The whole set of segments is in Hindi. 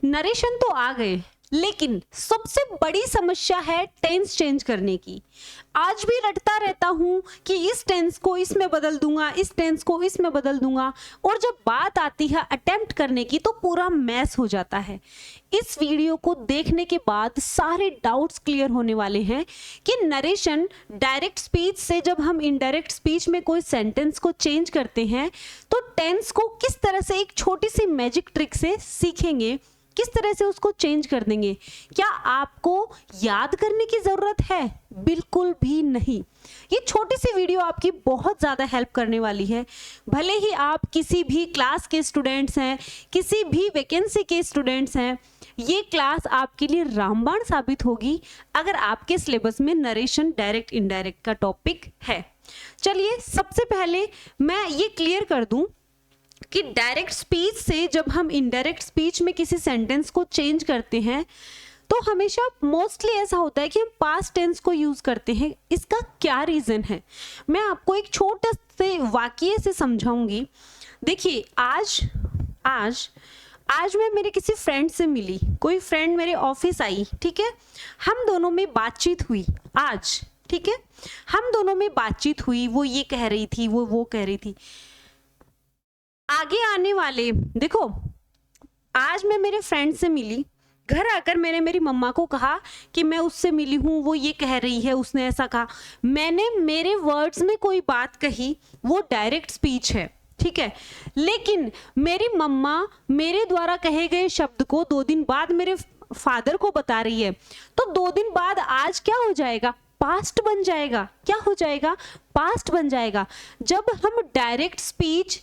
नरेशन तो आ गए, लेकिन सबसे बड़ी समस्या है टेंस चेंज करने की। आज भी रटता रहता हूं कि इस टेंस को इसमें बदल दूंगा, इस टेंस को इसमें बदल दूंगा, और जब बात आती है अटेम्प्ट करने की तो पूरा मैस हो जाता है। इस वीडियो को देखने के बाद सारे डाउट्स क्लियर होने वाले हैं कि नरेशन डायरेक्ट स्पीच से जब हम इनडायरेक्ट स्पीच में कोई सेंटेंस को चेंज करते हैं तो टेंस को किस तरह से एक छोटी सी मैजिक ट्रिक से सीखेंगे, किस तरह से उसको चेंज कर देंगे। क्या आपको याद करने की जरूरत है? बिल्कुल भी नहीं। ये छोटी सी वीडियो आपकी बहुत ज़्यादा हेल्प करने वाली है। भले ही आप किसी भी क्लास के स्टूडेंट्स हैं, किसी भी वैकेंसी के स्टूडेंट्स हैं, ये क्लास आपके लिए रामबाण साबित होगी अगर आपके सिलेबस में नरेशन डायरेक्ट इनडायरेक्ट का टॉपिक है। चलिए सबसे पहले मैं ये क्लियर कर दूं कि डायरेक्ट स्पीच से जब हम इनडायरेक्ट स्पीच में किसी सेंटेंस को चेंज करते हैं तो हमेशा मोस्टली ऐसा होता है कि हम पास्ट टेंस को यूज करते हैं। इसका क्या रीजन है, मैं आपको एक छोटे से वाक्य से समझाऊंगी। देखिए, आज मैं मेरे किसी फ्रेंड से मिली, कोई फ्रेंड मेरे ऑफिस आई, ठीक है, हम दोनों में बातचीत हुई आज, ठीक है, हम दोनों में बातचीत हुई, वो ये कह रही थी, वो कह रही थी। आगे आने वाले, देखो, आज मैं मेरे फ्रेंड से मिली, घर आकर मैंने मेरी मम्मा को कहा कि मैं उससे मिली हूँ, वो ये कह रही है, उसने ऐसा कहा। मैंने मेरे वर्ड्स में कोई बात कही, वो डायरेक्ट स्पीच है, ठीक है, लेकिन मेरी मम्मा मेरे द्वारा कहे गए शब्द को 2 दिन बाद मेरे फादर को बता रही है, तो 2 दिन बाद आज क्या हो जाएगा? पास्ट बन जाएगा। क्या हो जाएगा? पास्ट बन जाएगा। जब हम डायरेक्ट स्पीच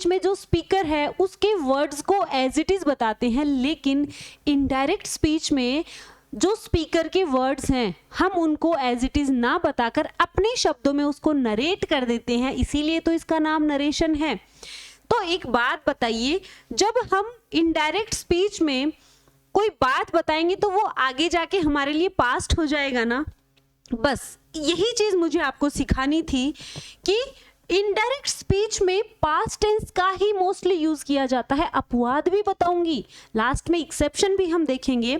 में जो स्पीकर है उसके वर्ड्स को एज इट इज बताते हैं, लेकिन इनडायरेक्ट स्पीच में जो स्पीकर के वर्ड्स हैं हम उनको एज इट इज ना बताकर अपने शब्दों में उसको नरेट कर देते हैं, इसीलिए तो इसका नाम नरेशन है। तो एक बात बताइए, जब हम इनडायरेक्ट स्पीच में कोई बात बताएंगे तो वो आगे जाके हमारे लिए पास्ट हो जाएगा ना। बस यही चीज मुझे आपको सिखानी थी कि इनडायरेक्ट स्पीच में पास्ट टेंस का ही मोस्टली यूज किया जाता है। अपवाद भी बताऊंगी, लास्ट में एक्सेप्शन भी हम देखेंगे।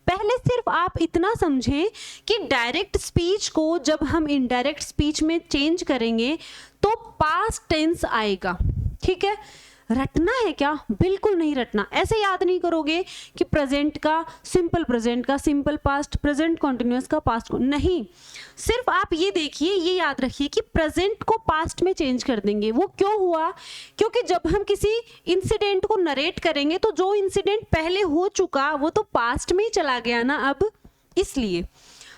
पहले सिर्फ आप इतना समझें कि डायरेक्ट स्पीच को जब हम इनडायरेक्ट स्पीच में चेंज करेंगे तो पास्ट टेंस आएगा, ठीक है। रटना है क्या? बिल्कुल नहीं रटना। ऐसे याद नहीं करोगे कि प्रेजेंट का सिंपल पास्ट, प्रेजेंट कॉन्टिन्यूअस का पास्ट, नहीं। सिर्फ आप ये देखिए, ये याद रखिए कि प्रेजेंट को पास्ट में चेंज कर देंगे। वो क्यों हुआ? क्योंकि जब हम किसी इंसिडेंट को नरेट करेंगे तो जो इंसिडेंट पहले हो चुका वो तो पास्ट में ही चला गया ना अब, इसलिए।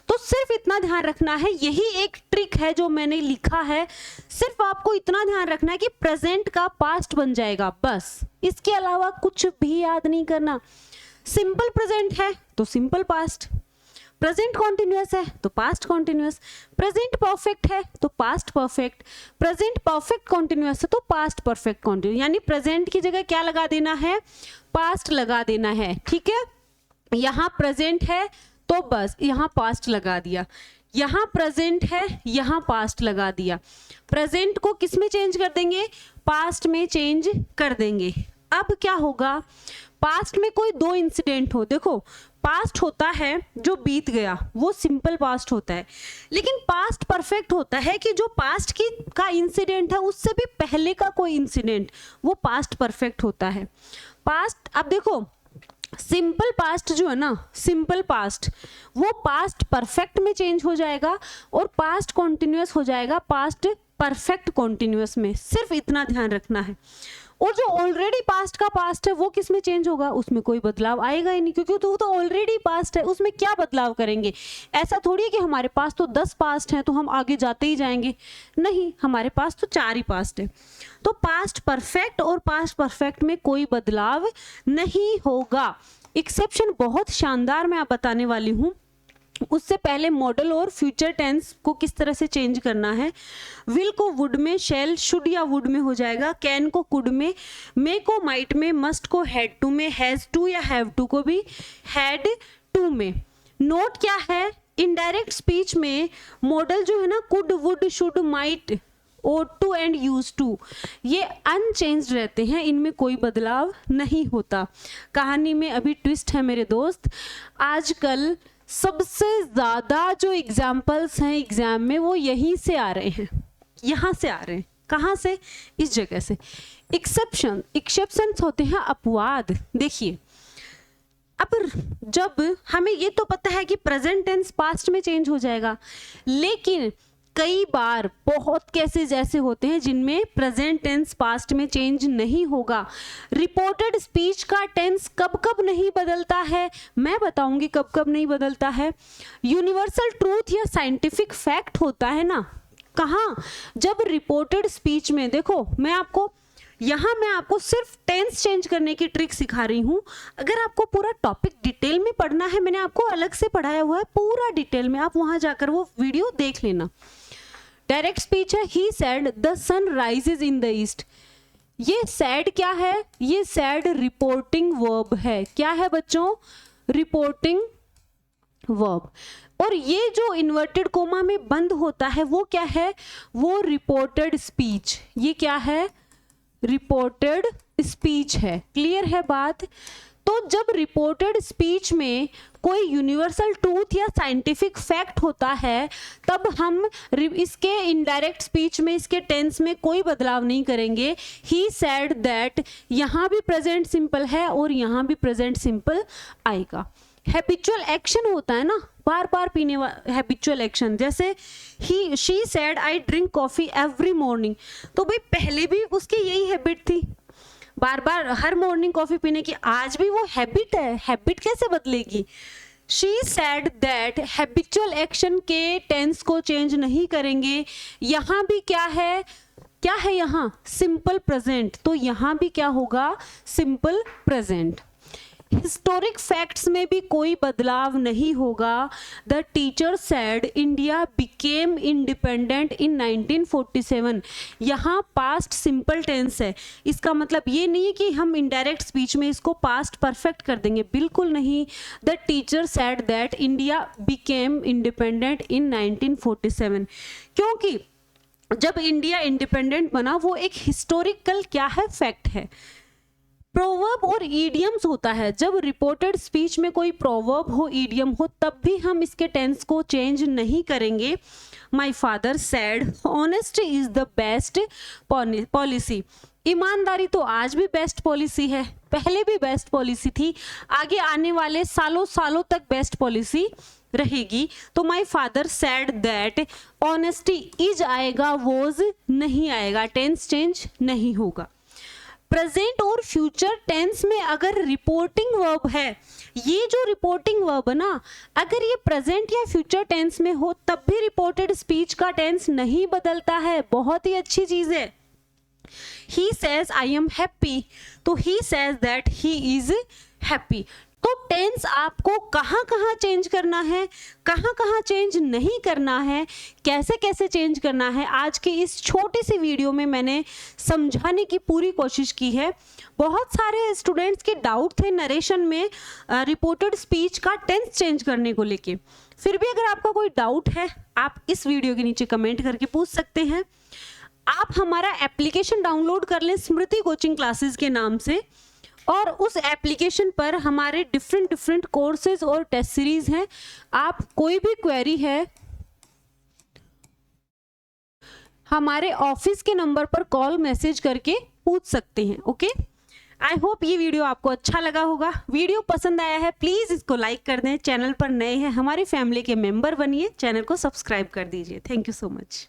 तो सिर्फ इतना ध्यान रखना है, यही एक ट्रिक है जो मैंने लिखा है। सिर्फ आपको इतना ध्यान रखना है कि प्रेजेंट का पास्ट बन जाएगा, बस। इसके अलावा कुछ भी याद नहीं करना। सिंपल प्रेजेंट है तो सिंपल पास्ट, प्रेजेंट कॉन्टिन्यूअस है तो पास्ट कॉन्टिन्यूअस, प्रेजेंट परफेक्ट है तो past perfect, present perfect continuous है तो पास्ट परफेक्ट कॉन्टिन्यूअस। यानी प्रेजेंट की जगह क्या लगा देना है? पास्ट लगा देना है, ठीक है। यहाँ प्रेजेंट है तो बस यहाँ पास्ट लगा दिया, यहाँ प्रेजेंट है, यहाँ पास्ट लगा दिया। प्रेजेंट को किस में चेंज कर देंगे? पास्ट में चेंज कर देंगे। अब क्या होगा? पास्ट में कोई 2 इंसिडेंट हो, देखो, पास्ट होता है जो बीत गया, वो सिंपल पास्ट होता है, लेकिन पास्ट परफेक्ट होता है कि जो पास्ट की का इंसिडेंट है उससे भी पहले का कोई इंसिडेंट, वो पास्ट परफेक्ट होता है। पास्ट, अब देखो, सिंपल पास्ट जो है ना, सिंपल पास्ट, वो पास्ट परफेक्ट में चेंज हो जाएगा और पास्ट कॉन्टिन्यूअस हो जाएगा पास्ट परफेक्ट कॉन्टिन्यूअस में। सिर्फ इतना ध्यान रखना है। और जो ऑलरेडी पास्ट का पास्ट है वो किस में चेंज होगा? उसमें कोई बदलाव आएगा ही नहीं, क्योंकि वो तो ऑलरेडी पास्ट है, उसमें क्या बदलाव करेंगे? ऐसा थोड़ी है कि हमारे पास तो 10 पास्ट हैं तो हम आगे जाते ही जाएंगे, नहीं, हमारे पास तो 4 ही पास्ट है। तो पास्ट परफेक्ट और पास्ट परफेक्ट में कोई बदलाव नहीं होगा। एक्सेप्शन बहुत शानदार मैं आप बताने वाली हूँ। उससे पहले मॉडल और फ्यूचर टेंस को किस तरह से चेंज करना है। विल को वुड में, शेल शुड या वुड में हो जाएगा, कैन को कुड में, मे को माइट में, मस्ट को हैड टू में, हैज टू या हैव टू को भी हैड टू में। नोट क्या है? इनडायरेक्ट स्पीच में मॉडल जो है ना, could, would, should, might ought to and used to, ये अनचेंज्ड रहते हैं, इनमें कोई बदलाव नहीं होता। कहानी में अभी ट्विस्ट है मेरे दोस्त, आजकल सबसे ज़्यादा जो एग्जाम्पल्स हैं एग्जाम में वो यहीं से आ रहे हैं, यहाँ से आ रहे हैं। कहाँ से? इस जगह से। एक्सेप्शंस होते हैं अपवाद। देखिए, अब जब हमें ये तो पता है कि प्रेजेंट टेंस पास्ट में चेंज हो जाएगा, लेकिन कई बार बहुत केसेस ऐसे होते हैं जिनमें प्रेजेंट टेंस पास्ट में चेंज नहीं होगा। रिपोर्टेड स्पीच का टेंस कब कब नहीं बदलता है, मैं बताऊंगी कब कब नहीं बदलता है। यूनिवर्सल ट्रूथ या साइंटिफिक फैक्ट होता है ना, कहाँ? जब रिपोर्टेड स्पीच में, देखो मैं आपको सिर्फ टेंस चेंज करने की ट्रिक सिखा रही हूँ। अगर आपको पूरा टॉपिक डिटेल में पढ़ना है, मैंने आपको अलग से पढ़ाया हुआ है पूरा डिटेल में, आप वहां जाकर वो वीडियो देख लेना। डायरेक्ट स्पीच है, he said the sun rises in the east. ये सैड क्या है? ये सैड रिपोर्टिंग वर्ब है। क्या है बच्चों? Reporting verb. और ये जो इन्वर्टेड कोमा में बंद होता है वो क्या है? वो रिपोर्टेड स्पीच। ये क्या है? रिपोर्टेड स्पीच है। क्लियर है बात? तो जब रिपोर्टेड स्पीच में कोई यूनिवर्सल ट्रूथ या साइंटिफिक फैक्ट होता है, तब हम इसके इनडायरेक्ट स्पीच में इसके टेंस में कोई बदलाव नहीं करेंगे। ही सेड दैट, यहाँ भी प्रेजेंट सिंपल है और यहाँ भी प्रेजेंट सिंपल आएगा। हैबिचुअल एक्शन होता है ना, बार बार पीने वाला हैबिचुअल एक्शन, जैसे she said I drink coffee every morning. तो भाई पहले भी उसकी यही हैबिट थी, बार बार हर मॉर्निंग कॉफी पीने की, आज भी वो हैबिट है। हैबिट कैसे बदलेगी? She said that, habitual action के टेंस को चेंज नहीं करेंगे। यहाँ भी क्या है? क्या है यहाँ? Simple present. तो यहाँ भी क्या होगा? Simple present. हिस्टोरिक फैक्ट्स में भी कोई बदलाव नहीं होगा। The teacher said India became independent in 1947। यहाँ पास्ट सिंपल टेंस है, इसका मतलब ये नहीं है कि हम इनडायरेक्ट स्पीच में इसको पास्ट परफेक्ट कर देंगे, बिल्कुल नहीं। The teacher said that India became independent in 1947, क्योंकि जब इंडिया इंडिपेंडेंट बना वो एक हिस्टोरिकल क्या है? फैक्ट है। प्रोवर्ब और ईडियम्स होता है, जब रिपोर्टेड स्पीच में कोई प्रोवर्ब हो, ईडियम हो, तब भी हम इसके टेंस को चेंज नहीं करेंगे। My father sad honesty is the best policy. ईमानदारी तो आज भी बेस्ट पॉलिसी है, पहले भी बेस्ट पॉलिसी थी, आगे आने वाले सालों सालों तक बेस्ट पॉलिसी रहेगी। तो my father sad that, honesty is आएगा, वॉज नहीं आएगा, टेंस चेंज नहीं होगा। प्रेजेंट और फ्यूचर टेंस में अगर रिपोर्टिंग वर्ब है, ये जो रिपोर्टिंग वर्ब है ना, अगर ये प्रेजेंट या फ्यूचर टेंस में हो तब भी रिपोर्टेड स्पीच का टेंस नहीं बदलता है। बहुत ही अच्छी चीज है। He says I am happy, तो he says that he is happy. तो टेंस आपको कहाँ कहाँ चेंज करना है, कहाँ कहाँ चेंज नहीं करना है, कैसे कैसे चेंज करना है, आज के इस छोटी सी वीडियो में मैंने समझाने की पूरी कोशिश की है। बहुत सारे स्टूडेंट्स के डाउट थे नरेशन में रिपोर्टेड स्पीच का टेंस चेंज करने को लेके। फिर भी अगर आपका कोई डाउट है, आप इस वीडियो के नीचे कमेंट करके पूछ सकते हैं। आप हमारा एप्लीकेशन डाउनलोड कर लें स्मृति कोचिंग क्लासेस के नाम से, और उस एप्लीकेशन पर हमारे डिफरेंट कोर्सेज और टेस्ट सीरीज हैं। आप कोई भी क्वेरी है हमारे ऑफिस के नंबर पर कॉल मैसेज करके पूछ सकते हैं। ओके, आई होप ये वीडियो आपको अच्छा लगा होगा। वीडियो पसंद आया है प्लीज इसको लाइक कर दें। चैनल पर नए हैं हमारी फैमिली के मेंबर बनिए, चैनल को सब्सक्राइब कर दीजिए। Thank you so much.